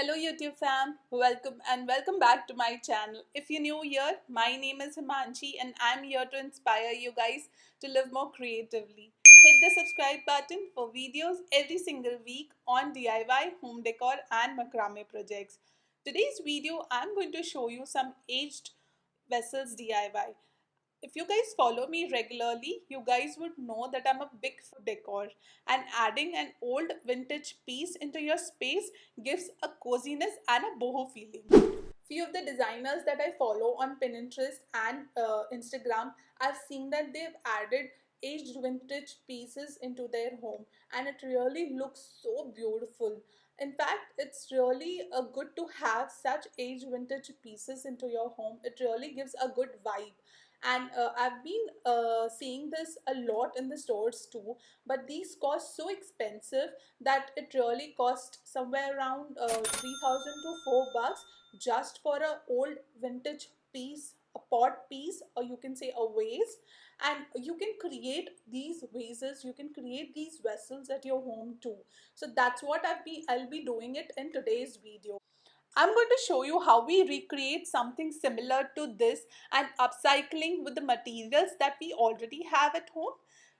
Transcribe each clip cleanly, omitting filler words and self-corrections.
Hello YouTube fam, welcome back to my channel. If you're new here, my name is Himanshi and I'm here to inspire you guys to live more creatively. Hit the subscribe button for videos every single week on DIY, home decor and macrame projects. Today's video I'm going to show you some aged vessels DIY. If you guys follow me regularly, you guys would know that I'm a big fan of decor, and adding an old vintage piece into your space gives a coziness and a boho feeling. Few of the designers that I follow on Pinterest and Instagram, I've seen that they've added aged vintage pieces into their home, and it really looks so beautiful. In fact, it's really good to have such aged vintage pieces into your home. It really gives a good vibe, and I've been seeing this a lot in the stores too, but these cost so expensive that it really cost somewhere around 3000 to 4 bucks just for a old vintage piece, a pot piece, or you can say a vase. And you can create these vases, you can create these vessels at your home too. So that's what I'll be doing it in today's video. I'm going to show you how we recreate something similar to this and upcycling with the materials that we already have at home.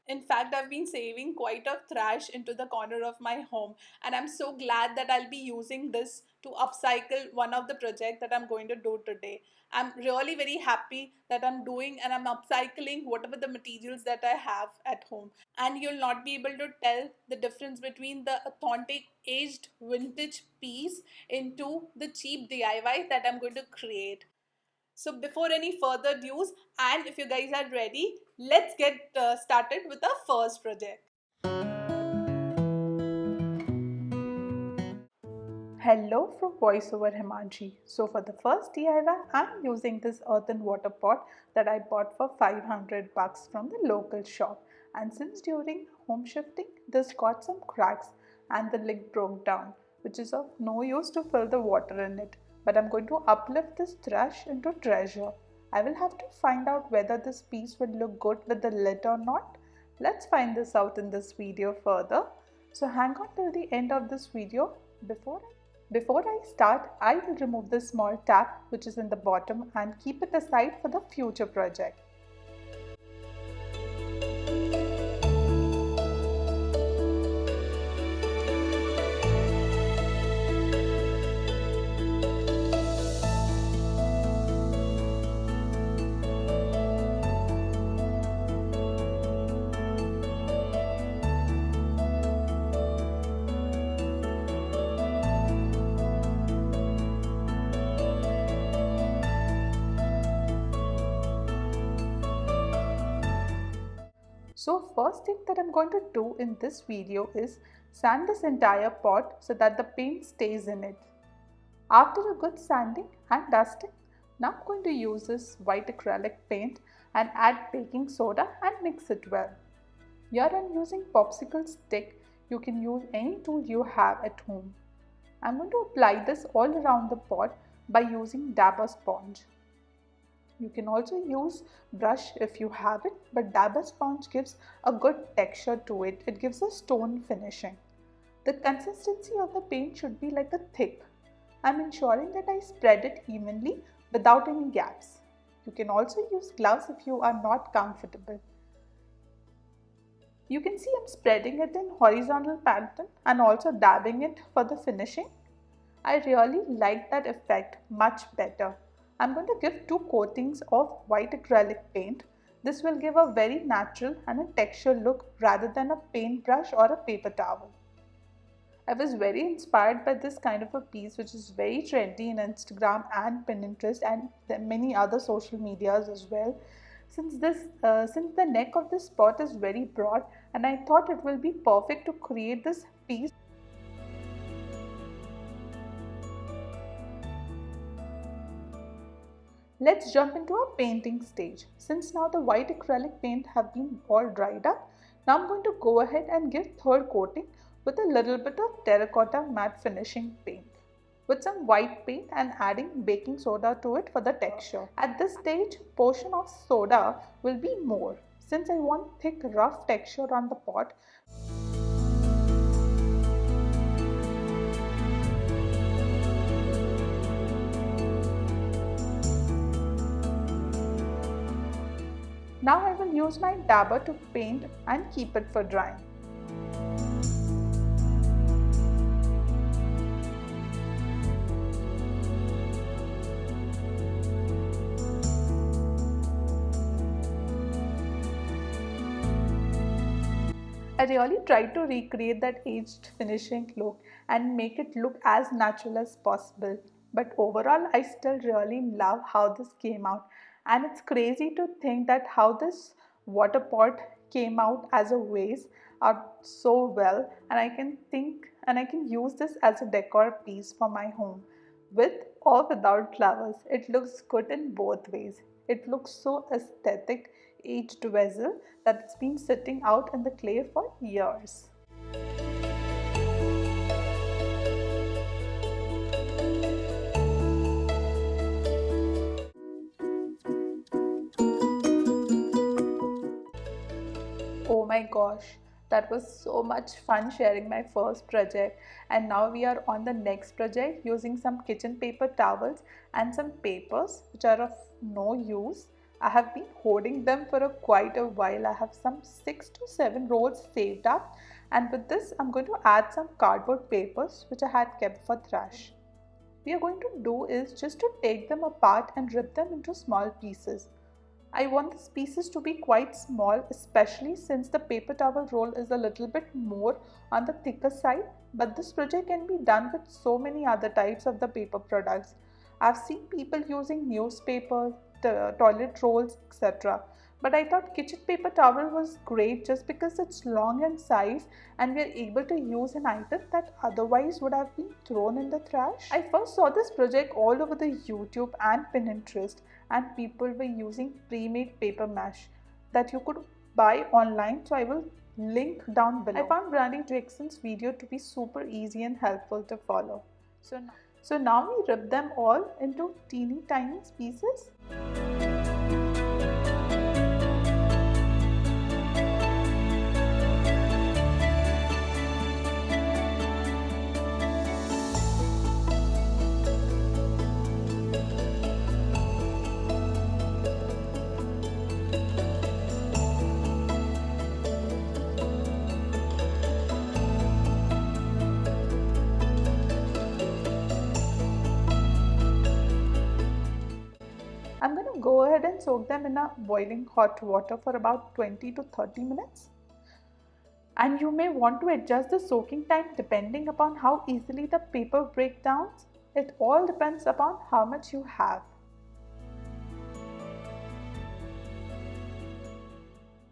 In fact, I've been saving quite a trash into the corner of my home, and I'm so glad that I'll be using this to upcycle one of the projects that I'm going to do today. I'm really very happy that I'm doing and I'm upcycling whatever the materials that I have at home. And you'll not be able to tell the difference between the authentic aged vintage piece into the cheap DIY that I'm going to create. So before any further ado, and if you guys are ready, let's get started with our first project. Hello from voiceover Himanshi. So for the first DIY, I'm using this earthen water pot that I bought for 500 bucks from the local shop. And since during home shifting, this got some cracks and the lid broke down, which is of no use to fill the water in it. But I'm going to uplift this trash into treasure. I will have to find out whether this piece will look good with the lid or not. Let's find this out in this video further. So hang on till the end of this video. Before I start, I will remove the small tap which is in the bottom and keep it aside for the future project. So first thing that I'm going to do in this video is sand this entire pot so that the paint stays in it. After a good sanding and dusting, now I'm going to use this white acrylic paint and add baking soda and mix it well. Here I'm using popsicle stick. You can use any tool you have at home. I'm going to apply this all around the pot by using dabber sponge. You can also use brush if you have it, but dabber sponge gives a good texture to it. It gives a stone finishing. The consistency of the paint should be like a thick. I'm ensuring that I spread it evenly without any gaps. You can also use gloves if you are not comfortable. You can see I'm spreading it in horizontal pattern and also dabbing it for the finishing. I really like that effect much better. I'm going to give 2 coatings of white acrylic paint. This will give a very natural and a texture look rather than a paintbrush or a paper towel. I was very inspired by this kind of a piece which is very trendy in Instagram and Pinterest and many other social medias as well. Since the neck of this pot is very broad, and I thought it will be perfect to create this piece. Let's jump into our painting stage. Since now the white acrylic paint have been all dried up, now I'm going to go ahead and give third coating with a little bit of terracotta matte finishing paint with some white paint and adding baking soda to it for the texture. At this stage, portion of soda will be more since I want thick rough texture on the pot. Now I will use my dabber to paint and keep it for drying. I really tried to recreate that aged finishing look and make it look as natural as possible. But overall, I still really love how this came out. And it's crazy to think that how this water pot came out as a vase so well. And I can use this as a decor piece for my home. With or without flowers, it looks good in both ways. It looks so aesthetic, aged vessel that it's been sitting out in the clay for years. Oh my gosh, that was so much fun sharing my first project, and now we are on the next project using some kitchen paper towels and some papers which are of no use. I have been hoarding them for quite a while. I have some 6 to 7 rolls saved up, and with this I'm going to add some cardboard papers which I had kept for trash. We are going to do is just to take them apart and rip them into small pieces. I want these pieces to be quite small, especially since the paper towel roll is a little bit more on the thicker side, but this project can be done with so many other types of the paper products. I've seen people using newspaper, toilet rolls, etc. But I thought kitchen paper towel was great just because it's long in size and we are able to use an item that otherwise would have been thrown in the trash. I first saw this project all over the YouTube and Pinterest, and people were using pre-made paper mache that you could buy online, so I will link down below. I found Brandy Jackson's video to be super easy and helpful to follow. So now we rip them all into teeny tiny pieces. I'm going to go ahead and soak them in a boiling hot water for about 20 to 30 minutes. And you may want to adjust the soaking time depending upon how easily the paper breaks down. It all depends upon how much you have.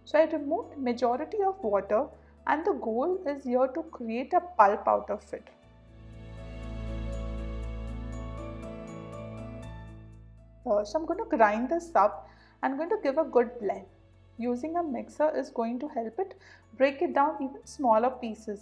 So I removed majority of water, and the goal is here to create a pulp out of it. So I'm going to grind this up. I'm going to give a good blend. Using a mixer is going to help it break it down even smaller pieces.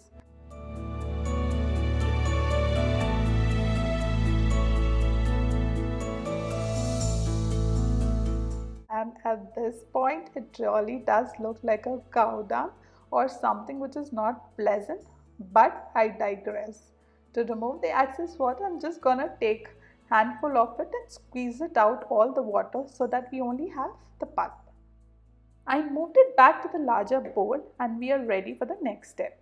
And at this point, it really does look like a cow dung or something which is not pleasant, but I digress. To remove the excess water, I'm just gonna take handful of it and squeeze it out all the water so that we only have the pulp. I moved it back to the larger bowl and we are ready for the next step.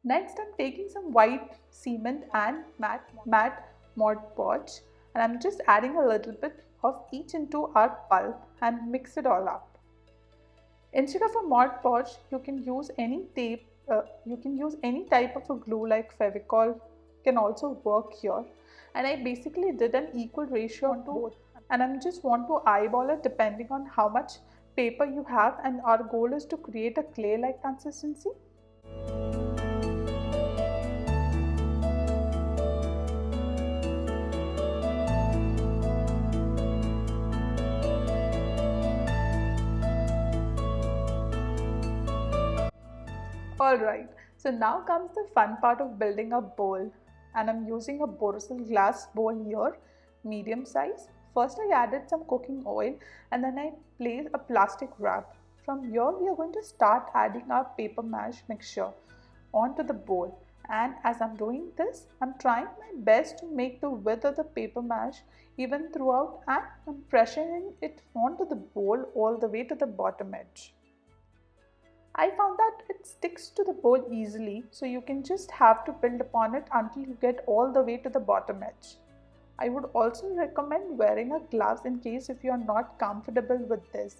Next, I'm taking some white cement and matte Mod Podge, and I'm just adding a little bit of each into our pulp and mix it all up. Instead of a Mod Podge, you can use any tape. You can use any type of a glue like Fevicol can also work here. And I basically did an equal ratio on both. And I just want to eyeball it depending on how much paper you have, and our goal is to create a clay-like consistency. Alright, so now comes the fun part of building a bowl, and I'm using a borosil glass bowl here, medium size. First I added some cooking oil and then I placed a plastic wrap. From here we are going to start adding our paper mache mixture onto the bowl, and as I'm doing this, I'm trying my best to make the width of the paper mache even throughout, and I'm pressuring it onto the bowl all the way to the bottom edge. I found that it sticks to the bowl easily, so you can just have to build upon it until you get all the way to the bottom edge. I would also recommend wearing a gloves in case if you are not comfortable with this.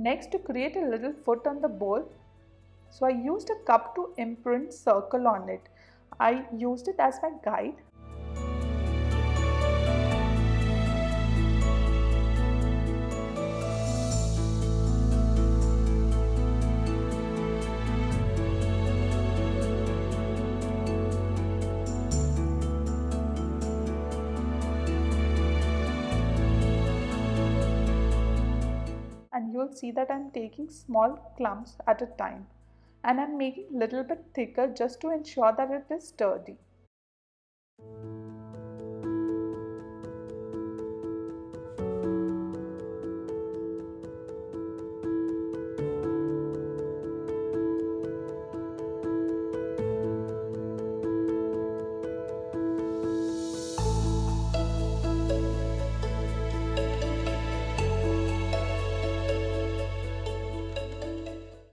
Next, to create a little foot on the bowl, so I used a cup to imprint circle on it. I used it as my guide. And you'll see that I'm taking small clumps at a time, and I'm making a little bit thicker just to ensure that it is sturdy.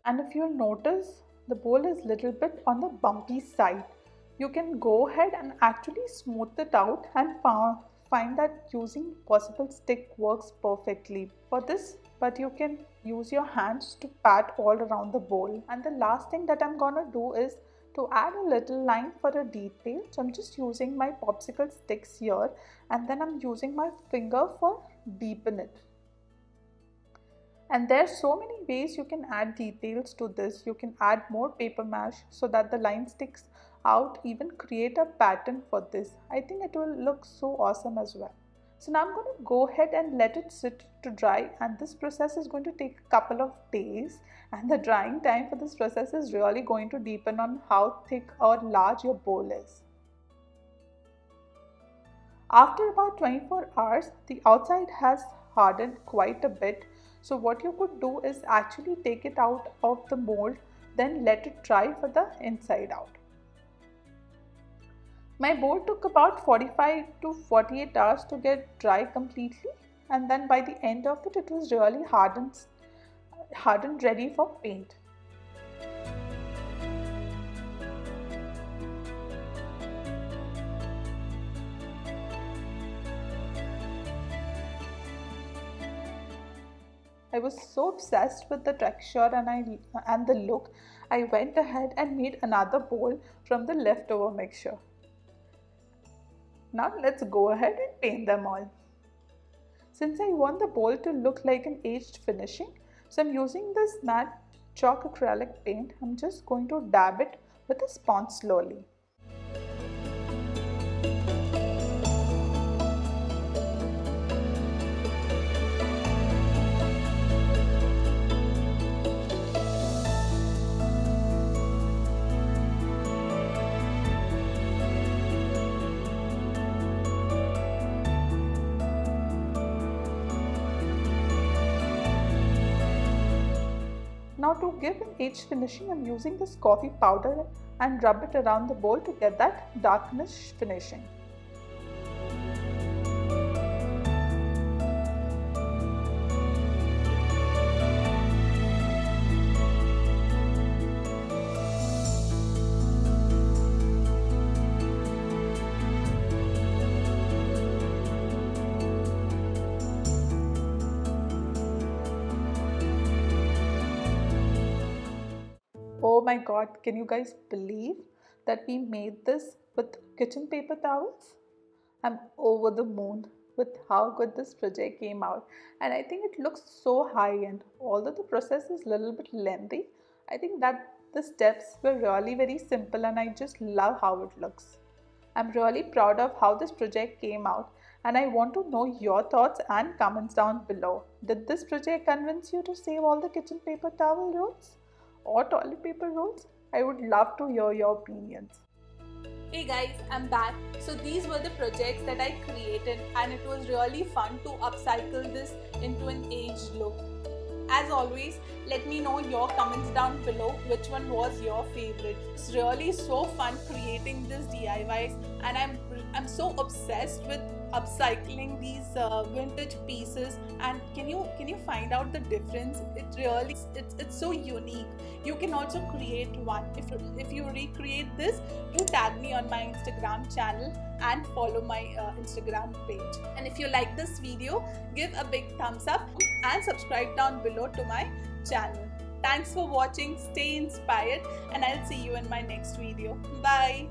And if you'll notice, the bowl is a little bit on the bumpy side. You can go ahead and actually smooth it out and find that using possible stick works perfectly for this, but you can use your hands to pat all around the bowl. And the last thing that I'm gonna do is to add a little line for a detail. So I'm just using my popsicle sticks here, and then I'm using my finger for deepen it. And there's so many ways you can add details to this. You can add more paper mache so that the line sticks out, even create a pattern for this. I think it will look so awesome as well. So now I'm going to go ahead and let it sit to dry, and this process is going to take a couple of days, and the drying time for this process is really going to depend on how thick or large your bowl is. After about 24 hours, the outside has hardened quite a bit. So what you could do is actually take it out of the mold, then let it dry for the inside out. My bowl took about 45 to 48 hours to get dry completely, and then by the end of it, it was really hardened ready for paint. I was so obsessed with the texture and the look, I went ahead and made another bowl from the leftover mixture. Now let's go ahead and paint them all. Since I want the bowl to look like an aged finishing, so I'm using this matte chalk acrylic paint. I'm just going to dab it with a sponge slowly. Now to give an aged finishing, I'm using this coffee powder and rub it around the bowl to get that darkness finishing. my god, can you guys believe that we made this with kitchen paper towels? I'm over the moon with how good this project came out, and I think it looks so high end. Although the process is a little bit lengthy, I think that the steps were really very simple and I just love how it looks. I'm really proud of how this project came out and I want to know your thoughts and comments down below. Did this project convince you to save all the kitchen paper towel rolls or toilet paper rolls? I would love to hear your opinions. Hey guys, I'm back. So these were the projects that I created and it was really fun to upcycle this into an aged look. As always, let me know your comments down below which one was your favorite. It's really so fun creating this DIYs and I'm so obsessed with upcycling these vintage pieces, and can you find out the difference? It's so unique. You can also create one. If you recreate this, do tag me on my Instagram channel and follow my Instagram page. And if you like this video, give a big thumbs up and subscribe down below to my channel. Thanks for watching. Stay inspired and I'll see you in my next video. Bye.